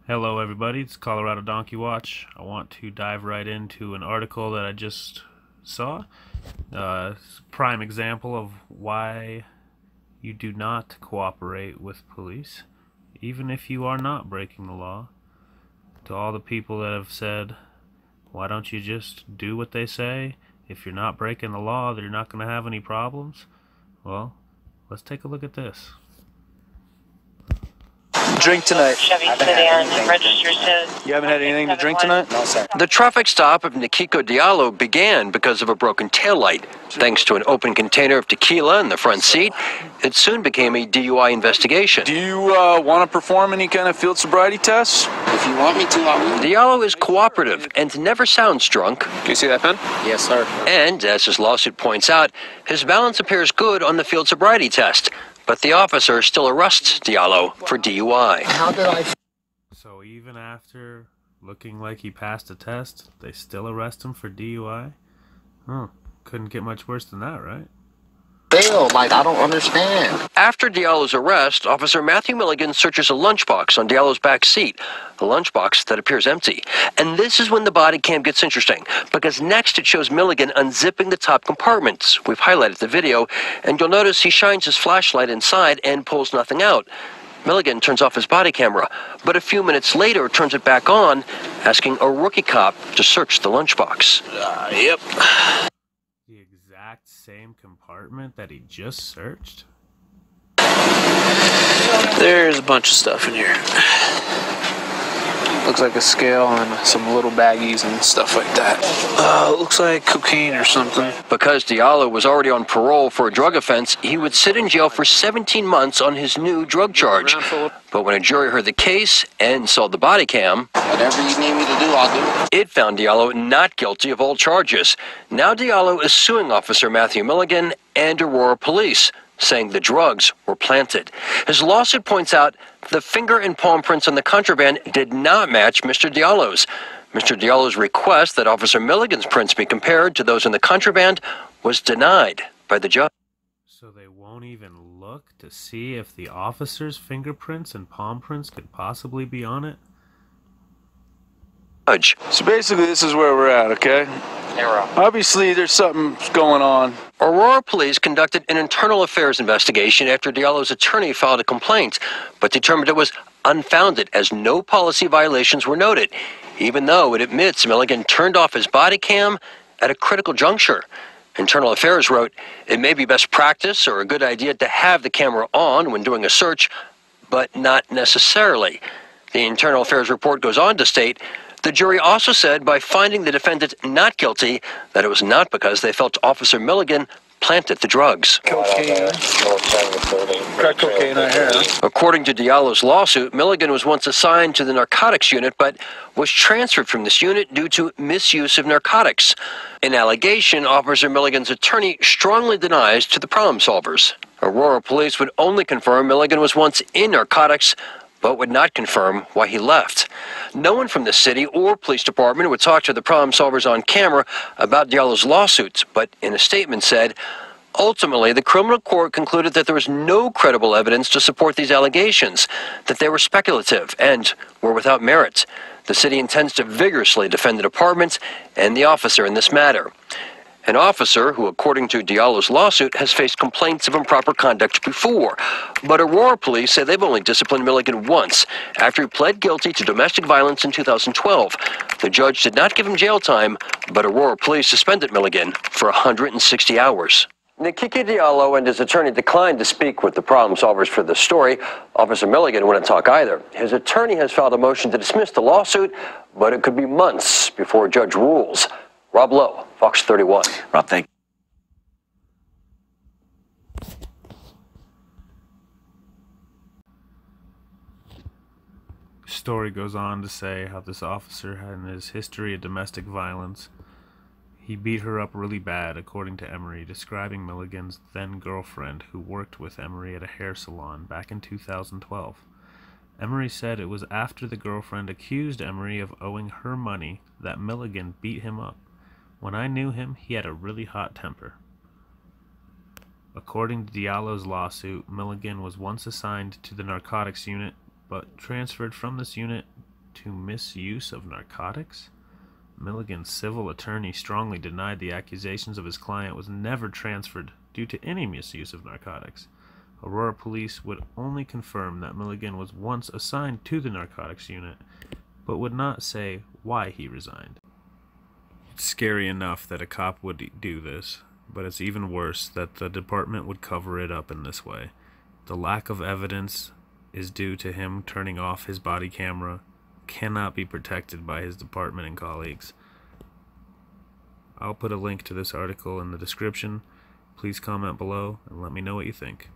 Hello everybody, it's Colorado Donkey Watch. I want to dive right into an article that I just saw. It's a prime example of why you do not cooperate with police, even if you are not breaking the law. To all the people that have said, why don't you just do what they say? If you're not breaking the law, then you're not going to have any problems. Well, let's take a look at this. Drink tonight. Chevy sedan registered to... You haven't had anything to drink tonight? No, sir. The traffic stop of Nakiko Diallo began because of a broken taillight. Thanks to an open container of tequila in the front seat, it soon became a DUI investigation. Do you want to perform any kind of field sobriety tests? If you want me to, I will. Diallo is cooperative and never sounds drunk. Can you see that pen? Yes, sir. And, as his lawsuit points out, his balance appears good on the field sobriety test. But the officer still arrests Diallo for DUI. How did I... So even after looking like he passed a test, they still arrest him for DUI? Couldn't get much worse than that, right? fail? Like, I don't understand. After Diallo's arrest, Officer Matthew Milligan searches a lunchbox on Diallo's back seat, a lunchbox that appears empty. And this is when the body cam gets interesting, because next it shows Milligan unzipping the top compartments. We've highlighted the video, and you'll notice he shines his flashlight inside and pulls nothing out. Milligan turns off his body camera, but a few minutes later turns it back on, asking a rookie cop to search the lunchbox. Yep. The exact same compartment that he just searched? There's a bunch of stuff in here. Looks like a scale and some little baggies and stuff like that. Looks like cocaine or something. Because Diallo was already on parole for a drug offense, he would sit in jail for 17 months on his new drug charge. But when a jury heard the case and saw the body cam, Whatever you need me to do, I'll do. it found Diallo not guilty of all charges. Now Diallo is suing Officer Matthew Milligan and Aurora Police, saying the drugs were planted. His lawsuit points out the finger and palm prints on the contraband did not match Mr. Diallo's. Mr. Diallo's request that Officer Milligan's prints be compared to those in the contraband was denied by the judge. So they won't even look to see if the officer's fingerprints and palm prints could possibly be on it? So basically this is where we're at, okay? Obviously there's something going on. Aurora Police conducted an internal affairs investigation after Diallo's attorney filed a complaint, but determined it was unfounded as no policy violations were noted, even though it admits Milligan turned off his body cam at a critical juncture. Internal Affairs wrote, "It may be best practice or a good idea to have the camera on when doing a search, but not necessarily." The Internal Affairs report goes on to state, the jury also said by finding the defendant not guilty that it was not because they felt Officer Milligan planted the drugs. Cocaine. Crack cocaine right here. According to Diallo's lawsuit, Milligan was once assigned to the narcotics unit, but was transferred from this unit due to misuse of narcotics. An allegation Officer Milligan's attorney strongly denies to the Problem Solvers. Aurora Police would only confirm Milligan was once in narcotics, but would not confirm why he left. No one from the city or police department would talk to the Problem Solvers on camera about Diallo's lawsuits, but in a statement said, ultimately, the criminal court concluded that there was no credible evidence to support these allegations, that they were speculative and were without merit. The city intends to vigorously defend the department and the officer in this matter. An officer who, according to Diallo's lawsuit, has faced complaints of improper conduct before. But Aurora Police say they've only disciplined Milligan once, after he pled guilty to domestic violence in 2012. The judge did not give him jail time, but Aurora Police suspended Milligan for 160 hours. Nakiko Diallo and his attorney declined to speak with the Problem Solvers for this story. Officer Milligan wouldn't talk either. His attorney has filed a motion to dismiss the lawsuit, but it could be months before a judge rules. Rob Lowe, Fox 31. Rob, thank you. Story goes on to say how this officer had in his history of domestic violence. He beat her up really bad, according to Emery, describing Milligan's then-girlfriend who worked with Emery at a hair salon back in 2012. Emery said it was after the girlfriend accused Emery of owing her money that Milligan beat him up. When I knew him, he had a really hot temper. According to Diallo's lawsuit, Milligan was once assigned to the narcotics unit, but transferred from this unit to misuse of narcotics? Milligan's civil attorney strongly denied the accusations of his client was never transferred due to any misuse of narcotics. Aurora Police would only confirm that Milligan was once assigned to the narcotics unit, but would not say why he resigned. It's scary enough that a cop would do this, but it's even worse that the department would cover it up in this way. The lack of evidence is due to him turning off his body camera, cannot be protected by his department and colleagues. I'll put a link to this article in the description. Please comment below and let me know what you think.